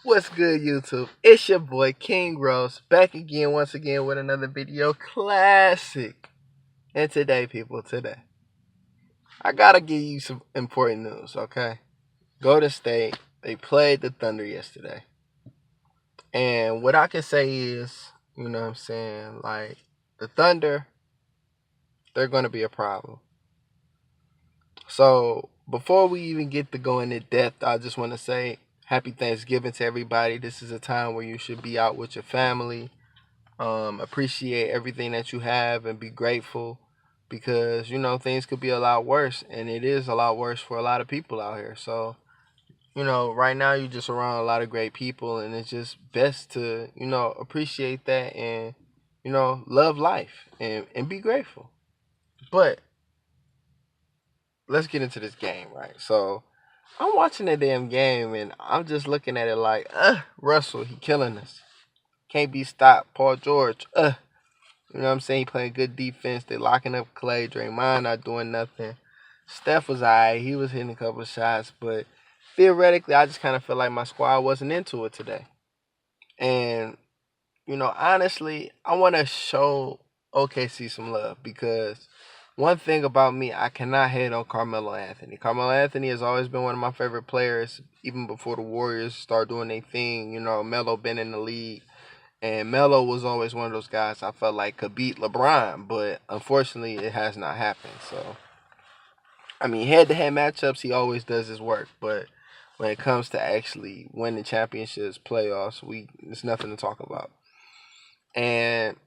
What's good, YouTube? It's your boy King Rose back again, once again with another video classic. And today, people, I gotta give you some important news, okay? Golden State, they played the Thunder yesterday. And what I can say is, you know what I'm saying, like, the Thunder, they're gonna be a problem. So, before we even get to go into depth, I just wanna say happy Thanksgiving to everybody. This is a time where you should be out with your family. Appreciate everything that you have and be grateful because things could be a lot worse, and it is a lot worse for a lot of people out here. So right now you're just around a lot of great people, and it's just best to appreciate that and love life and be grateful. But let's get into this game, right? So I'm watching the damn game and I'm just looking at it like, Russell, he killing us, can't be stopped. Paul George, you know what I'm saying? He playing good defense. They locking up Clay. Draymond not doing nothing. Steph was alright. He was hitting a couple of shots, but theoretically, I just kind of feel like my squad wasn't into it today. And honestly, I want to show OKC some love because one thing about me, I cannot hate on Carmelo Anthony. Carmelo Anthony has always been one of my favorite players, even before the Warriors started doing their thing. Melo been in the league. And Melo was always one of those guys I felt like could beat LeBron, but unfortunately it has not happened. So, I mean, head-to-head matchups, he always does his work, but when it comes to actually winning championships, playoffs, there's nothing to talk about. And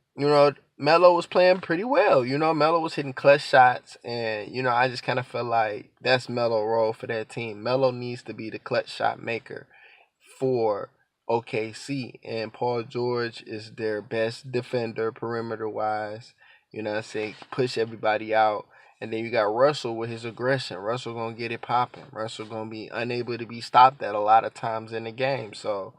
Melo was playing pretty well. Melo was hitting clutch shots, and I just kind of felt like that's Melo's role for that team. Melo needs to be the clutch shot maker for OKC, and Paul George is their best defender perimeter wise. I say push everybody out. And then you got Russell with his aggression. Russell gonna get it popping. Russell gonna be unable to be stopped at a lot of times in the game. So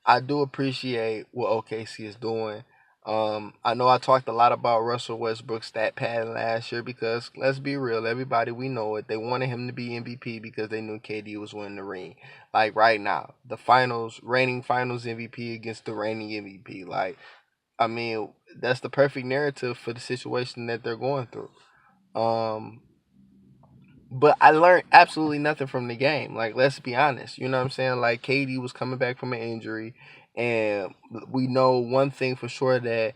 I do appreciate what OKC is doing. I know I talked a lot about Russell Westbrook's stat pad last year because let's be real, everybody we know it. They wanted him to be MVP because they knew KD was winning the ring. Like right now, the finals, reigning finals MVP against the reigning MVP. Like, I mean, that's the perfect narrative for the situation that they're going through. Um, but I learned absolutely nothing from the game. Like, let's be honest. You know what I'm saying? Like, KD was coming back from an injury, and we know one thing for sure that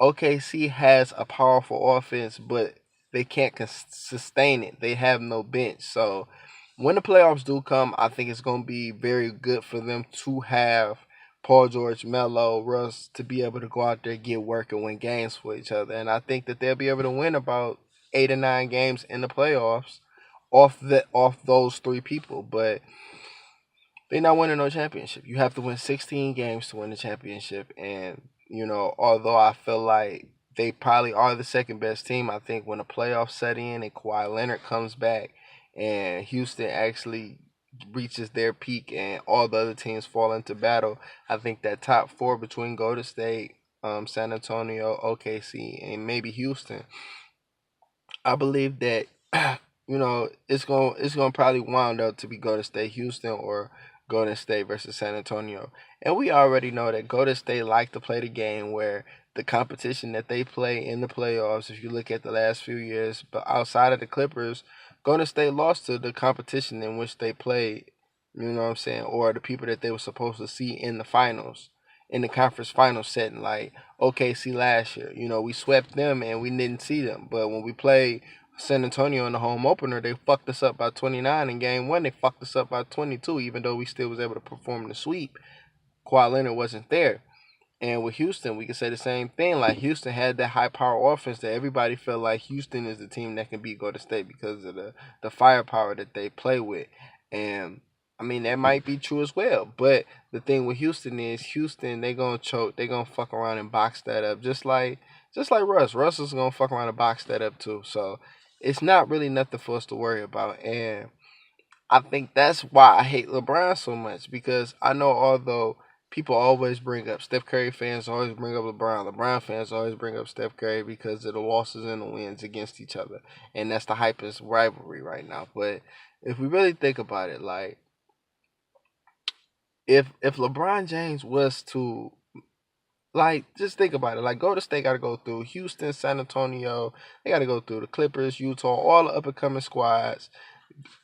OKC has a powerful offense, but they can't sustain it. They have no bench. So when the playoffs do come, I think it's going to be very good for them to have Paul George, Melo, Russ to be able to go out there, get work, and win games for each other. And I think that they'll be able to win about 8 or 9 games in the playoffs off those three people. But they're not winning no championship. You have to win 16 games to win the championship. And, although I feel like they probably are the second best team, I think when the playoffs set in and Kawhi Leonard comes back and Houston actually reaches their peak and all the other teams fall into battle, I think that top four between Golden State, San Antonio, OKC, and maybe Houston, I believe that it's gonna probably wound up to be Golden State Houston or Golden State versus San Antonio. And we already know that Golden State like to play the game where the competition that they play in the playoffs, if you look at the last few years, but outside of the Clippers, Golden State lost to the competition in which they played, you know what I'm saying, or the people that they were supposed to see in the finals, in the conference finals setting, like OKC last year. We swept them and we didn't see them. But when we played San Antonio in the home opener, they fucked us up by 29. In game one, they fucked us up by 22, even though we still was able to perform the sweep. Kawhi Leonard wasn't there. And with Houston, we can say the same thing. Like, Houston had that high power offense that everybody felt like Houston is the team that can beat Golden State because of the firepower that they play with. And I mean, that might be true as well. But the thing with Houston is Houston, they gonna choke, they gonna fuck around and box that up. Just like Russ. Russ is gonna fuck around and box that up too. So it's not really nothing for us to worry about. And I think that's why I hate LeBron so much because I know although people always bring up Steph Curry fans always bring up LeBron, LeBron fans always bring up Steph Curry because of the losses and the wins against each other, and that's the hypest rivalry right now. But if we really think about it, like if LeBron James was to, like, just think about it. Like, Golden State got to go through Houston, San Antonio. They got to go through the Clippers, Utah, all the up and coming squads.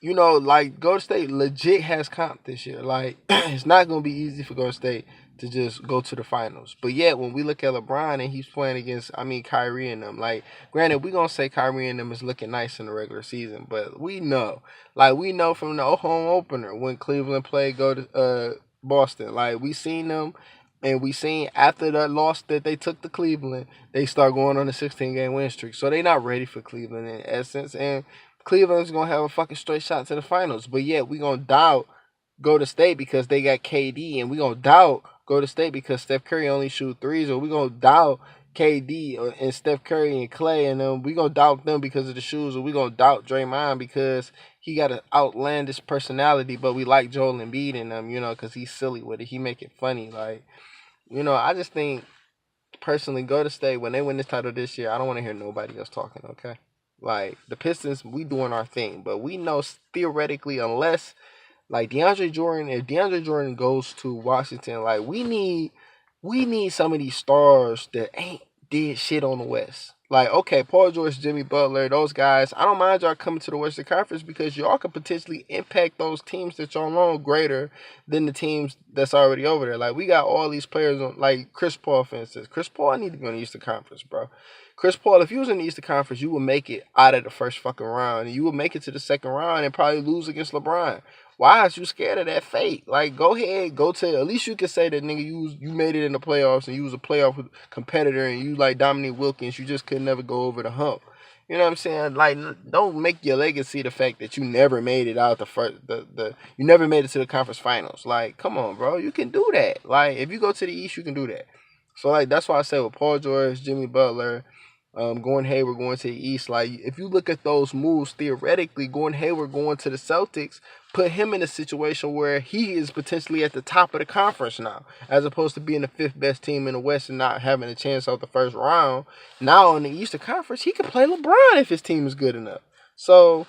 You know, like, Golden State legit has comp this year. Like, it's not gonna be easy for Golden State to just go to the finals. But yet, when we look at LeBron and he's playing against, I mean, Kyrie and them. Like, granted, we gonna say Kyrie and them is looking nice in the regular season, but we know from the home opener when Cleveland played go to Boston. Like, we seen them. And we seen after that loss that they took to Cleveland, they start going on a 16-game win streak. So they not ready for Cleveland in essence. And Cleveland's gonna have a fucking straight shot to the finals. But yet we gonna doubt go to State because they got KD, and we gonna doubt go to State because Steph Curry only shoot threes, or we gonna doubt KD and Steph Curry and Clay, and we gonna doubt them because of the shoes, or we gonna doubt Draymond because he got an outlandish personality, but we like Joel Embiid in them, because he's silly with it. He make it funny, like, I just think personally, go to State when they win this title this year. I don't want to hear nobody else talking. Okay, like the Pistons, we doing our thing, but we know theoretically, unless like DeAndre Jordan, if DeAndre Jordan goes to Washington, like we need some of these stars that ain't did shit on the West. Like, okay, Paul George, Jimmy Butler, those guys, I don't mind y'all coming to the Western Conference because y'all can potentially impact those teams that y'all know greater than the teams that's already over there. Like, we got all these players on, like Chris Paul, for instance. Chris Paul need to be on the Eastern Conference, bro. Chris Paul, if you was in the Eastern Conference, you would make it out of the first fucking round. And you would make it to the second round and probably lose against LeBron. Why is you scared of that fate? Like, go ahead, go to, at least you can say that, nigga, you made it in the playoffs and you was a playoff competitor and you like Dominique Wilkins, you just could never go over the hump. You know what I'm saying? Like, don't make your legacy the fact that you never made it out you never made it to the conference finals. Like, come on, bro, you can do that. Like, if you go to the East, you can do that. So, like, that's why I say with Paul George, Jimmy Butler, Gordon Hayward going to the East. Like, if you look at those moves, theoretically, Gordon Hayward going to the Celtics put him in a situation where he is potentially at the top of the conference now, as opposed to being the fifth best team in the West and not having a chance out the first round. Now in the Eastern Conference, he can play LeBron if his team is good enough. So,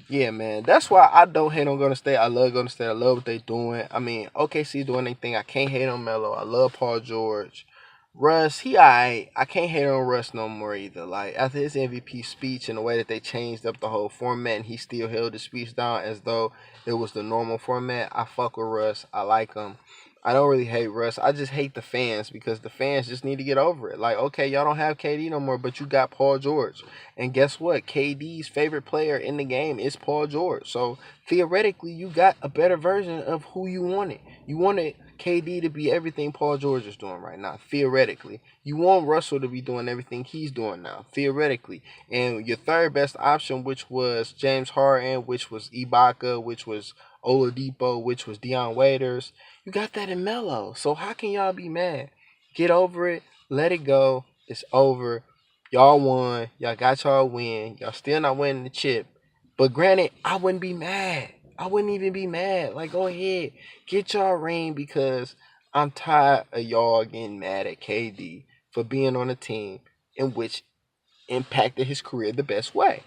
yeah, man, that's why I don't hate on Golden State. I love Golden State. I love what they doing. I mean, OKC doing anything. I can't hate on Melo. I love Paul George. Russ, he alright. I can't hate on Russ no more either. Like, after his MVP speech and the way that they changed up the whole format and he still held the speech down as though it was the normal format, I fuck with Russ. I like him. I don't really hate Russ. I just hate the fans because the fans just need to get over it. Like, okay, y'all don't have KD no more, but you got Paul George. And guess what? KD's favorite player in the game is Paul George. So, theoretically, you got a better version of who you wanted. You wanted KD to be everything Paul George is doing right now, theoretically. You want Russell to be doing everything he's doing now, theoretically. And your third best option, which was James Harden, which was Ibaka, which was Oladipo, which was Deion Waiters, you got that in Melo. So how can y'all be mad? Get over it. Let it go. It's over. Y'all won. Y'all got y'all win. Y'all still not winning the chip. But granted, I wouldn't be mad. I wouldn't even be mad. Like, go ahead. Get y'all ring because I'm tired of y'all getting mad at KD for being on a team in which impacted his career the best way.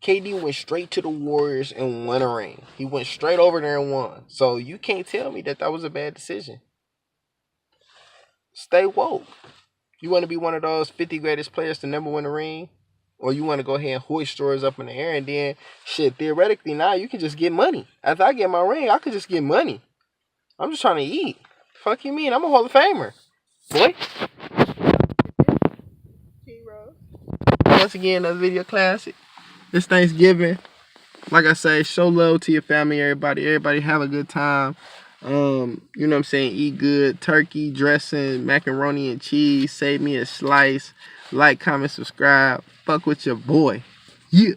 KD went straight to the Warriors and won a ring. He went straight over there and won. So you can't tell me that was a bad decision. Stay woke. You want to be one of those 50 greatest players to never win a ring? Or you want to go ahead and hoist yours up in the air and then, shit, theoretically now you can just get money. After I get my ring, I could just get money. I'm just trying to eat. Fuck you mean? I'm a Hall of Famer. Boy. Once again, another video classic. It's Thanksgiving. Like I say, show love to your family, everybody. Everybody have a good time. You know what I'm saying? Eat good. Turkey, dressing, macaroni and cheese. Save me a slice. Like, comment, subscribe. Fuck with your boy. Yeah.